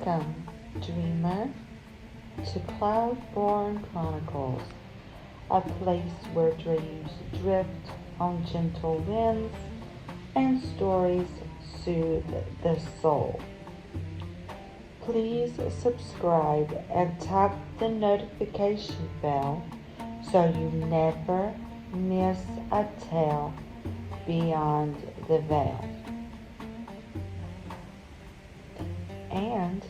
Welcome, dreamer, to Cloudborne Chronicles, a place where dreams drift on gentle winds and stories soothe the soul. Please subscribe and tap the notification bell so you never miss a tale beyond the veil. And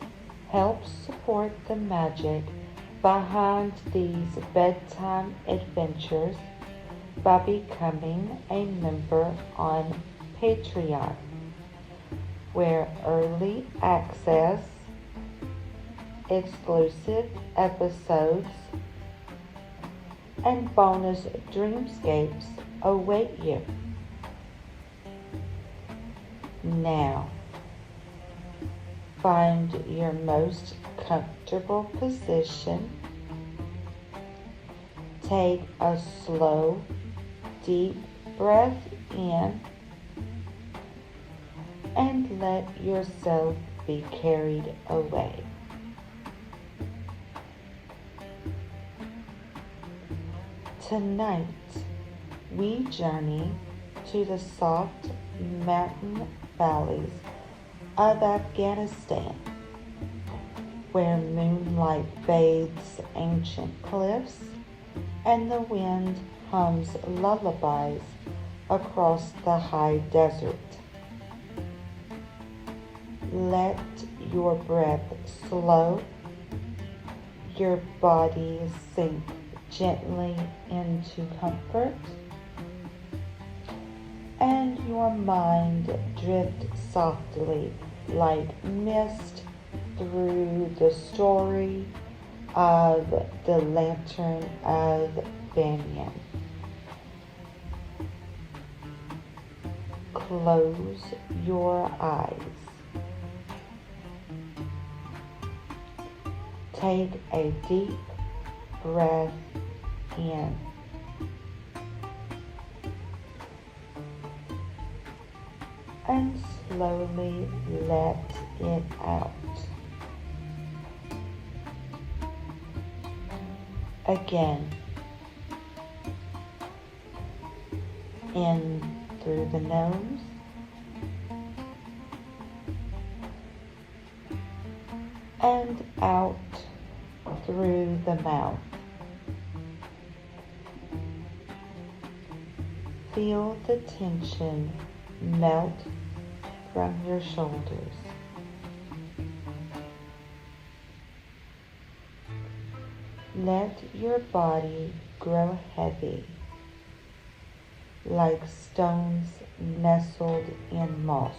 help support the magic behind these bedtime adventures by becoming a member on Patreon, where early access, exclusive episodes, and bonus dreamscapes await you. Now, find your most comfortable position. Take a slow, deep breath in and let yourself be carried away. Tonight, we journey to the soft mountain valleys of Afghanistan, where moonlight bathes ancient cliffs and the wind hums lullabies across the high desert. Let your breath slow, your body sink gently into comfort, and your mind drift softly like mist through the story of the Lantern of Bamyan. Close your eyes. Take a deep breath in. And slowly let it out. Again, in through the nose, and out through the mouth. Feel the tension melt from your shoulders. Let your body grow heavy, like stones nestled in moss.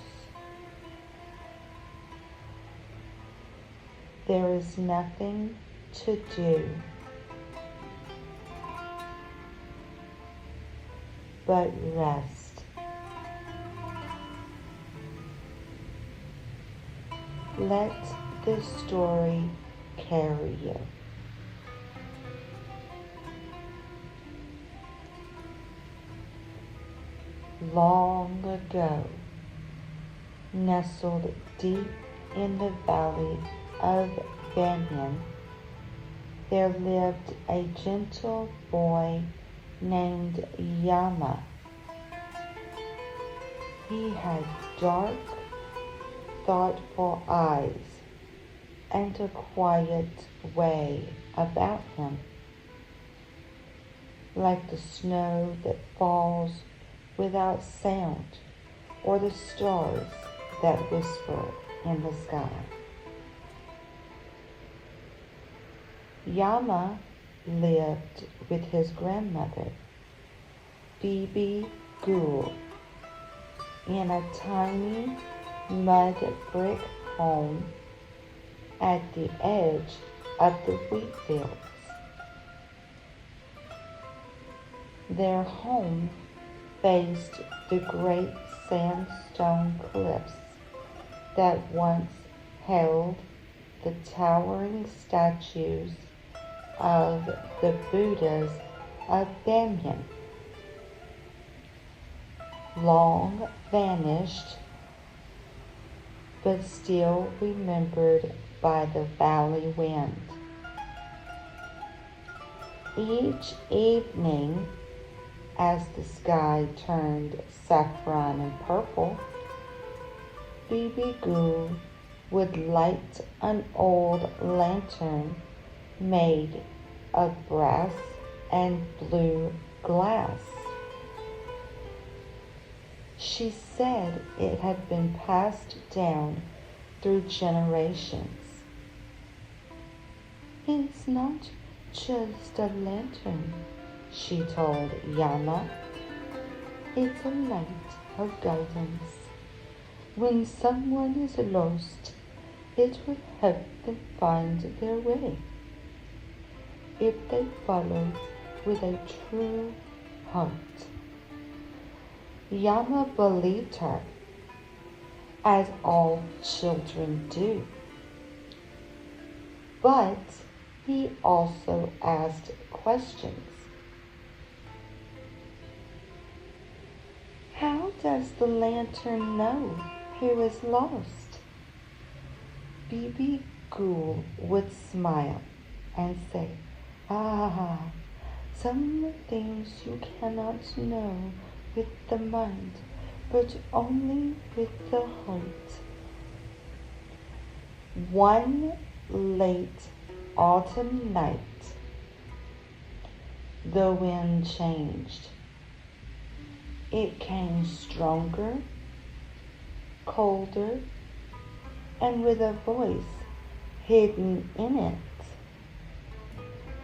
There is nothing to do but rest. Let this story carry you. Long ago, nestled deep in the valley of Bamyan, there lived a gentle boy named Yama. He had dark, thoughtful eyes and a quiet way about him, like the snow that falls without sound or the stars that whisper in the sky. Yama lived with his grandmother, Bibi Gul, in a tiny mud brick home at the edge of the wheat fields. Their home faced the great sandstone cliffs that once held the towering statues of the Buddhas of Bamyan. Long vanished, but still remembered by the valley wind. Each evening, as the sky turned saffron and purple, Bibi Gul would light an old lantern made of brass and blue glass. She said it had been passed down through generations. "It's not just a lantern," she told Yama. "It's a light of guidance. When someone is lost, it will help them find their way. If they follow with a true heart." Yama believed her, as all children do. But he also asked questions. "How does the lantern know who is lost?" Bibi Gul would smile and say, "Ah, some things you cannot know with the mind, but only with the heart." One late autumn night, the wind changed. It came stronger, colder, and with a voice hidden in it,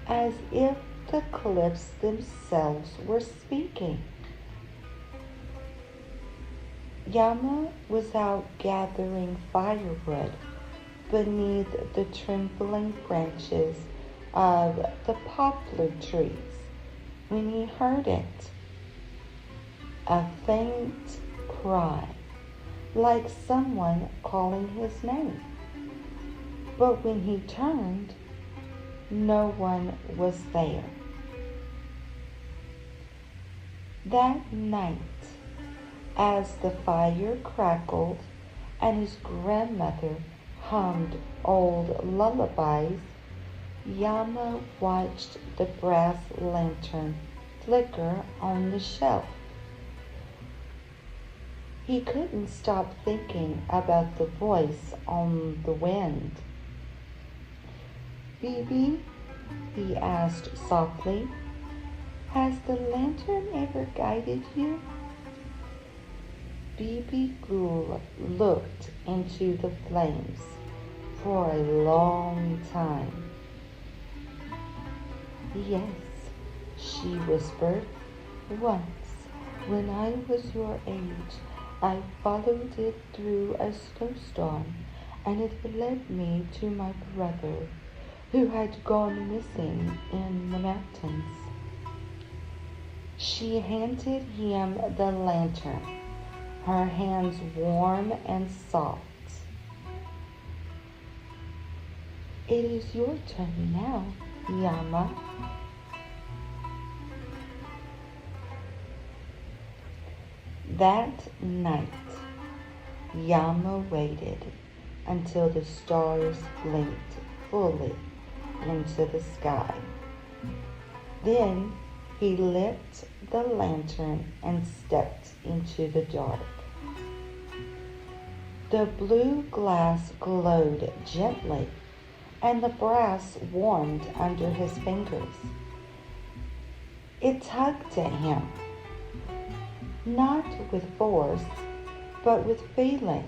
as if the cliffs themselves were speaking. Yama was out gathering firewood beneath the trembling branches of the poplar trees when he heard it. A faint cry, like someone calling his name. But when he turned, no one was there. That night, as the fire crackled and his grandmother hummed old lullabies, Yama watched the brass lantern flicker on the shelf. He couldn't stop thinking about the voice on the wind. "Bibi," he asked softly, "has the lantern ever guided you?" Bibi Gul looked into the flames for a long time. "Yes," she whispered. "Once, when I was your age, I followed it through a snowstorm, and it led me to my brother, who had gone missing in the mountains." She handed him the lantern, her hands warm and soft. "It is your turn now, Yama." That night, Yama waited until the stars blinked fully into the sky. Then he lit the lantern and stepped into the dark. The blue glass glowed gently, and the brass warmed under his fingers. It tugged at him, not with force, but with feeling,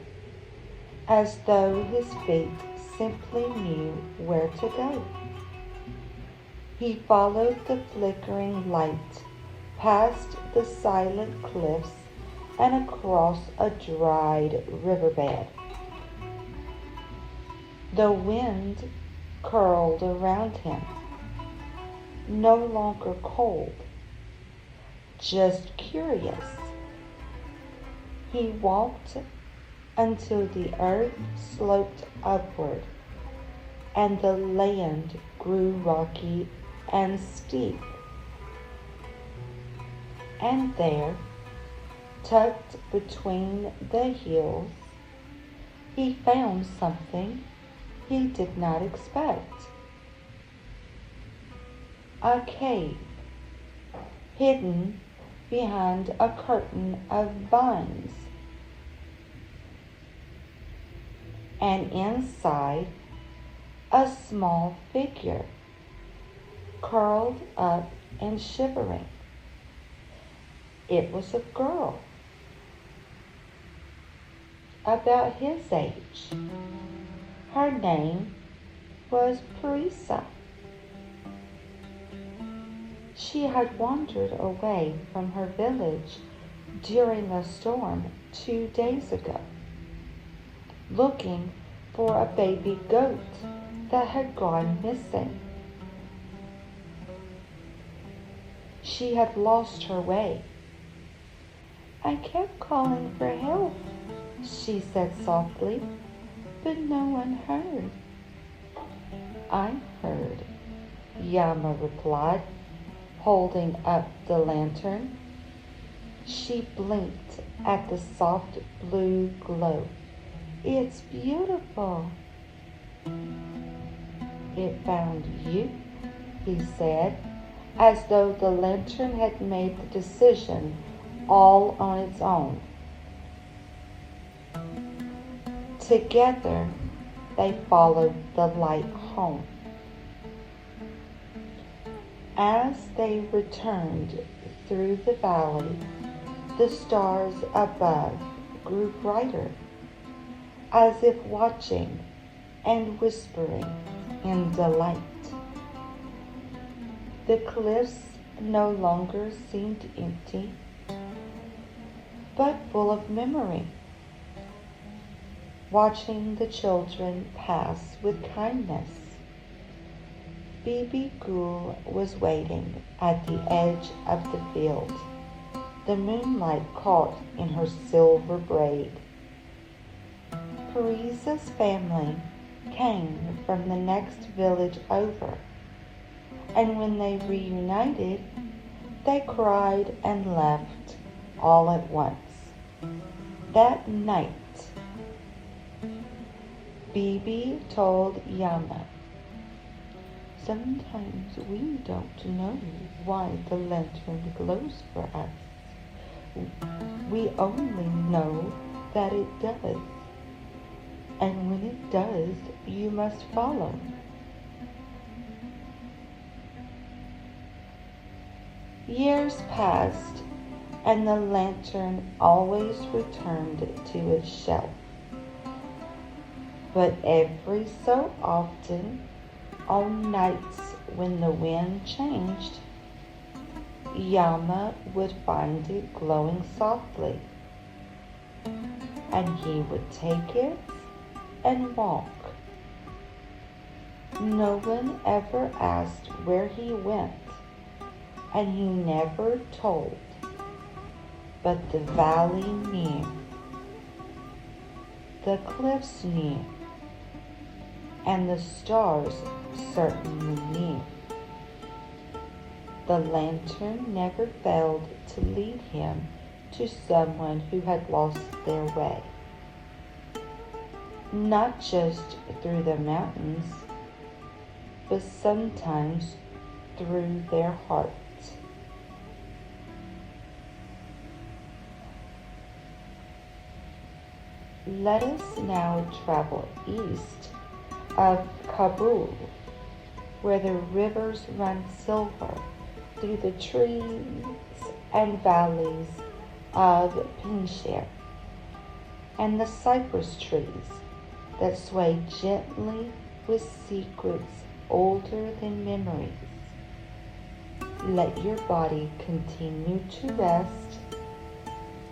as though his feet simply knew where to go. He followed the flickering light past the silent cliffs and across a dried riverbed. The wind curled around him, no longer cold, just curious. He walked until the earth sloped upward and the land grew rocky and steep. And there, tucked between the hills, he found something he did not expect. A cave, hidden behind a curtain of vines, and inside a small figure, curled up and shivering. It was a girl, about his age. Her name was Parisa. She had wandered away from her village during a storm 2 days ago, looking for a baby goat that had gone missing. She had lost her way. I kept calling for help, she said softly, but no one heard. I heard, Yama replied, holding up the lantern. She blinked at the soft blue glow. It's beautiful. It found you, he said, as though the lantern had made the decision all on its own. Together, they followed the light home. As they returned through the valley, the stars above grew brighter, as if watching and whispering in delight. The cliffs no longer seemed empty, but full of memory. Watching the children pass with kindness, Bibi Gul was waiting at the edge of the field, the moonlight caught in her silver braid. Parisa's family came from the next village over, and when they reunited, they cried and laughed all at once. That night, Bibi told Yama, sometimes we don't know why the lantern glows for us. We only know that it does. And when it does, you must follow. Years passed, and the lantern always returned to its shelf. But every so often, on nights when the wind changed, Yama would find it glowing softly, and he would take it and walk. No one ever asked where he went, and he never told, but the valley knew, the cliffs knew, and the stars certainly knew. The lantern never failed to lead him to someone who had lost their way. Not just through the mountains, but sometimes through their hearts. Let us now travel east of Kabul, where the rivers run silver through the trees and valleys of Panjshir, and the cypress trees that sway gently with secrets older than memories. Let your body continue to rest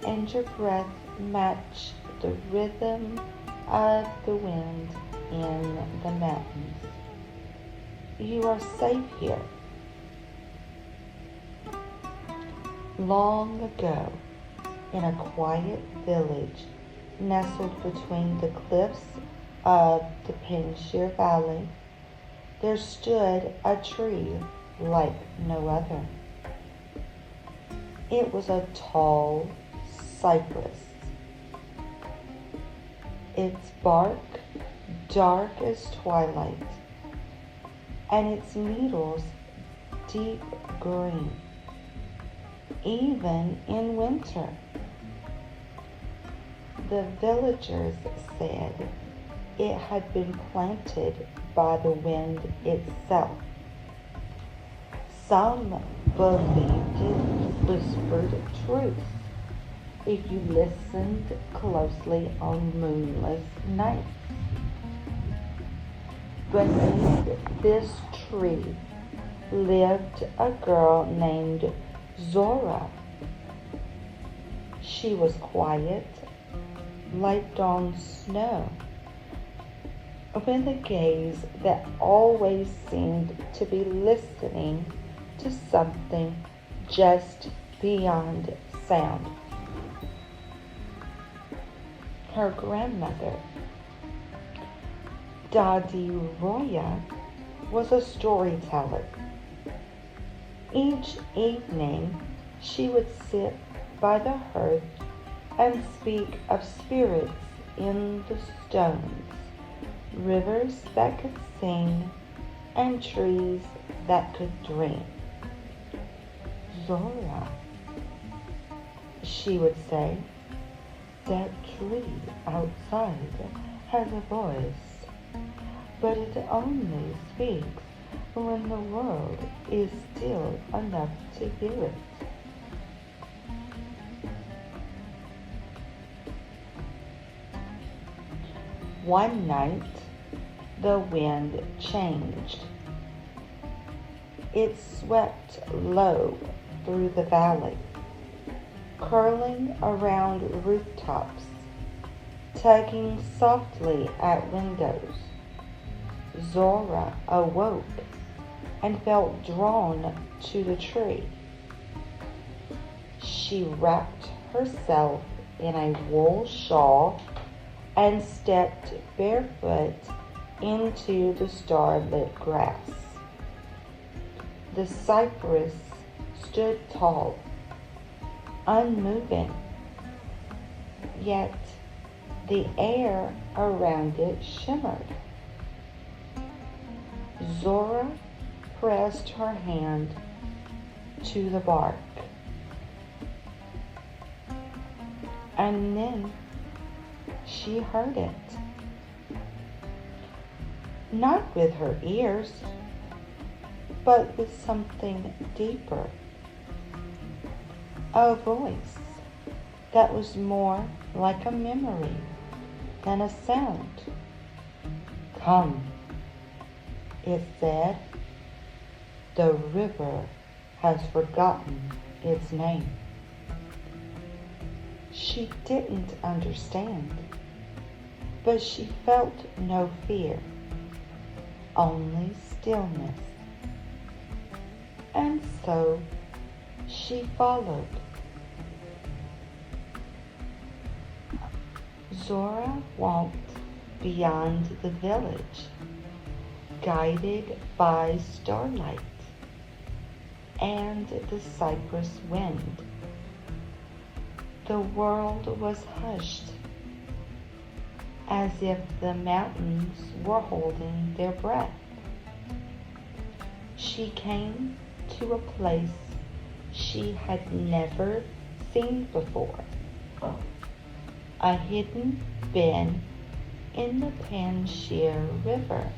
and your breath match the rhythm of the wind in the mountains. You are safe here. Long ago, in a quiet village nestled between the cliffs of the Panjshir Valley, there stood a tree like no other. It was a tall cypress. Its bark dark as twilight, and its needles deep green, even in winter. The villagers said it had been planted by the wind itself. Some believed it whispered truth if you listened closely on moonless nights. Beneath this tree lived a girl named Zohra. She was quiet, like dawn snow, with a gaze that always seemed to be listening to something just beyond sound. Her grandmother, Dadi Roya, was a storyteller. Each evening, she would sit by the hearth and speak of spirits in the stones, rivers that could sing, and trees that could dream. Zohra, she would say, that tree outside has a voice, but it only speaks when the world is still enough to hear it. One night, the wind changed. It swept low through the valley, curling around rooftops, tugging softly at windows. Zohra awoke and felt drawn to the tree. She wrapped herself in a wool shawl and stepped barefoot into the starlit grass. The cypress stood tall, unmoving, yet the air around it shimmered. Zohra pressed her hand to the bark, and then she heard it. Not with her ears, but with something deeper. A voice that was more like a memory than a sound. Come, it said. The river has forgotten its name. She didn't understand, but she felt no fear, only stillness. And so she followed. Zohra walked beyond the village, guided by starlight and the cypress wind. The world was hushed, as if the mountains were holding their breath. She came to a place she had never seen before, a hidden bend in the Panjshir River,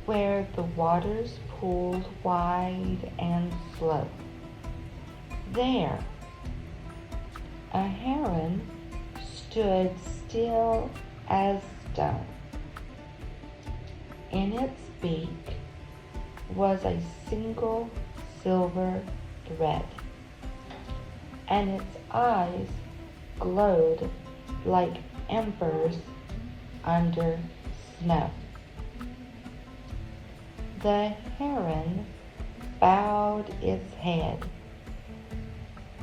where the waters pooled wide and slow. There, a heron stood still as stone. In its beak was a single silver thread, and its eyes glowed like embers under snow. The heron bowed its head,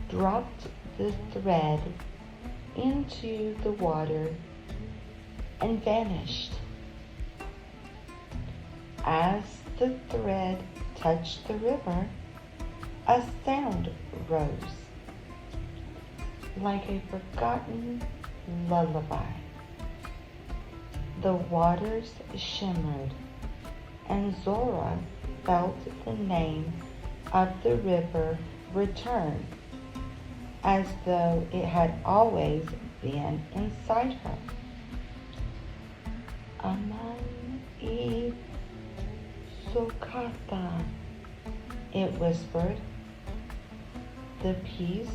dropped the thread into the water, and vanished. As the thread touched the river, a sound rose, like a forgotten lullaby. The waters shimmered, and Zohra felt the name of the river return, as though it had always been inside her. Aman I Sokata, it whispered, the peace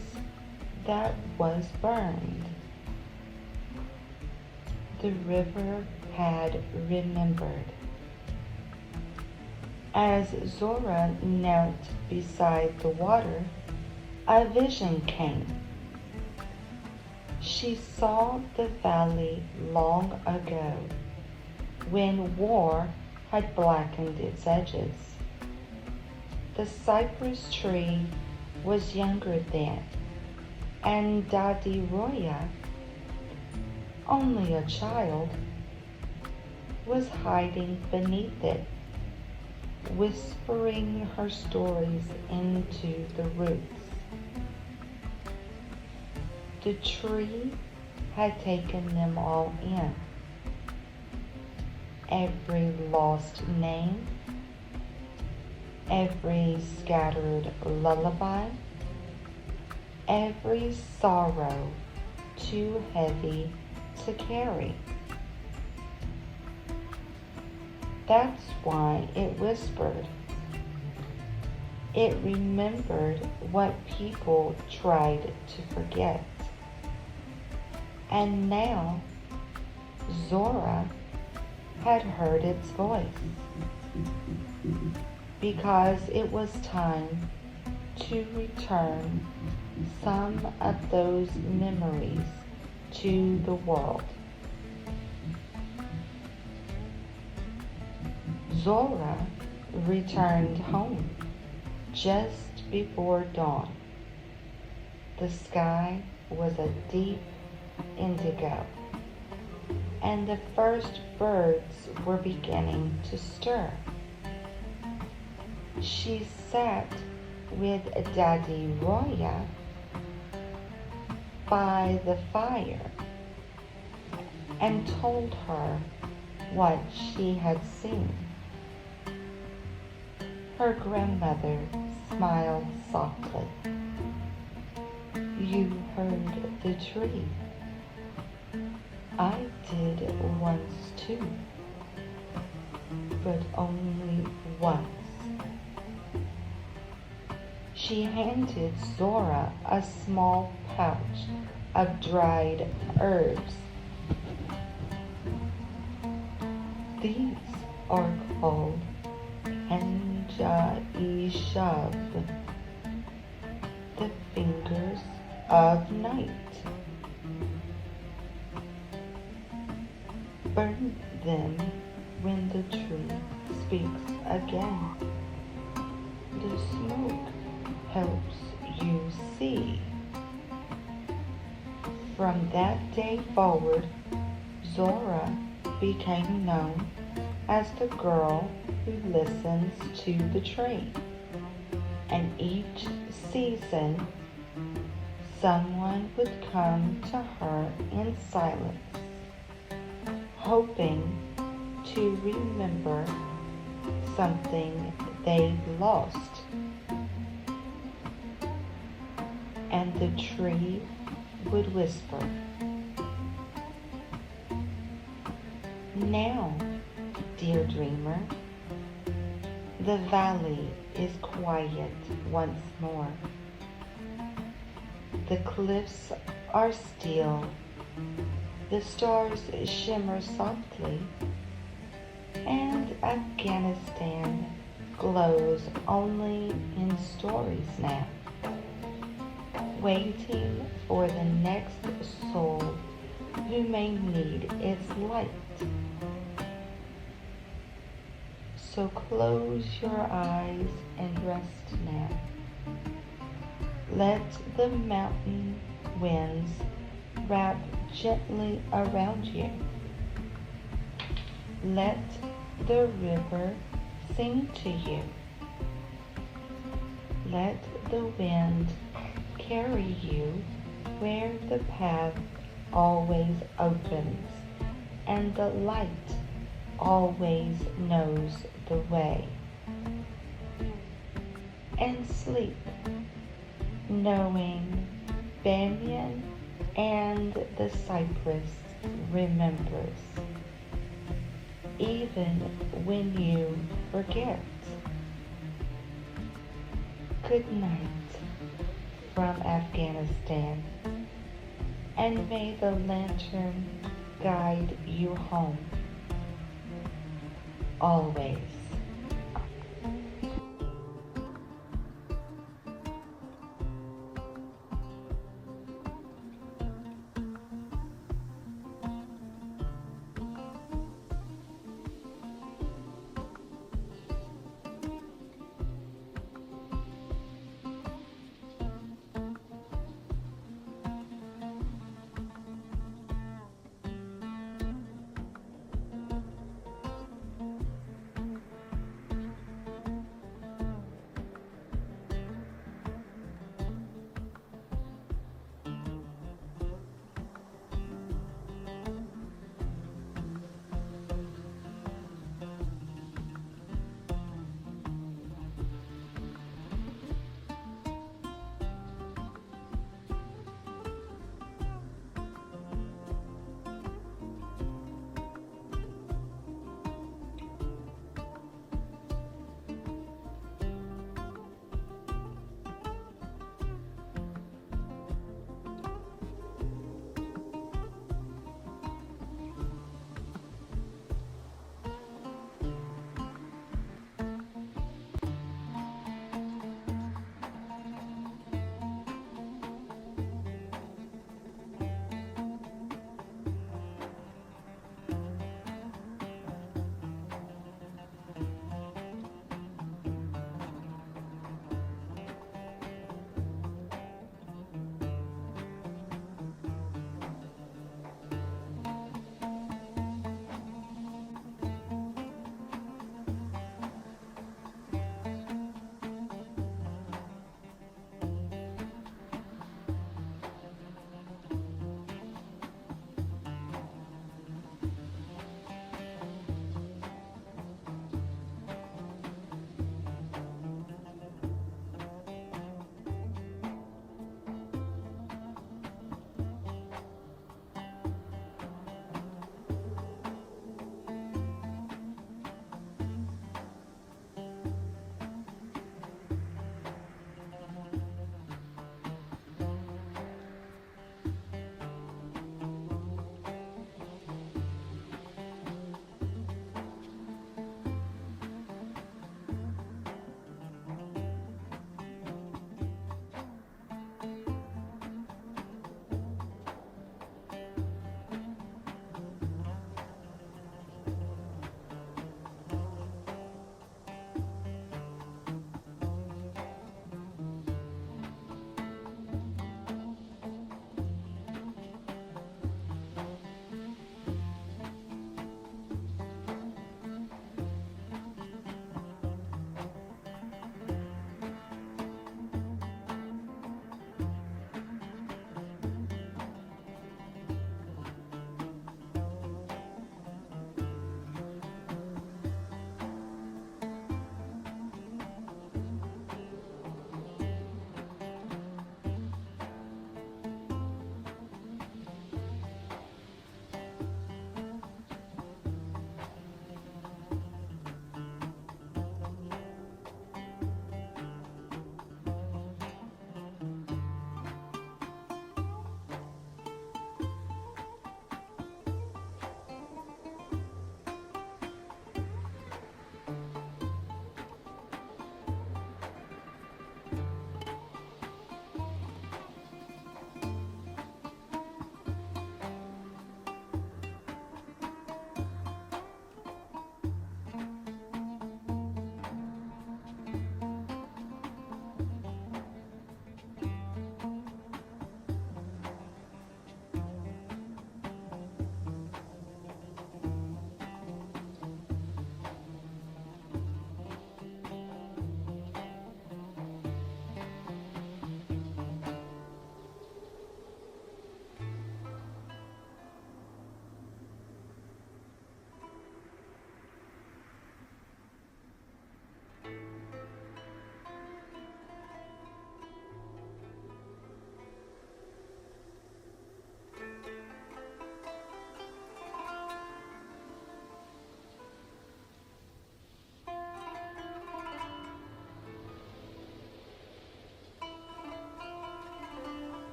that was burned. The river had remembered. As Zohra knelt beside the water, a vision came. She saw the valley long ago, when war had blackened its edges. The cypress tree was younger then, and Dadi Roya, only a child, was hiding beneath it, whispering her stories into the roots. The tree had taken them all in. Every lost name, every scattered lullaby, every sorrow too heavy to carry. That's why it whispered. It remembered what people tried to forget. And now Zohra had heard its voice, because it was time to return some of those memories to the world. Zohra returned home just before dawn. The sky was a deep indigo, and the first birds were beginning to stir. She sat with Dadi Roya by the fire and told her what she had seen. Her grandmother smiled softly. You heard the tree. I did once too, but only once. She handed Zohra a small pouch of dried herbs. These are called Panjshir, the fingers of night. Burn them when the tree speaks again. The smoke helps you see. From that day forward, Zohra became known as the girl who listens to the tree. And each season, someone would come to her in silence, hoping to remember something they'd lost. And the tree would whisper, now, dear dreamer, the valley is quiet once more. The cliffs are still, the stars shimmer softly, and Afghanistan glows only in stories now, waiting for the next soul who may need its light. So close your eyes and rest now. Let the mountain winds wrap gently around you. Let the river sing to you. Let the wind carry you where the path always opens and the light always knows the way. And sleep, knowing Bamyan and the cypress remembers, even when you forget. Good night from Afghanistan, and may the lantern guide you home, always.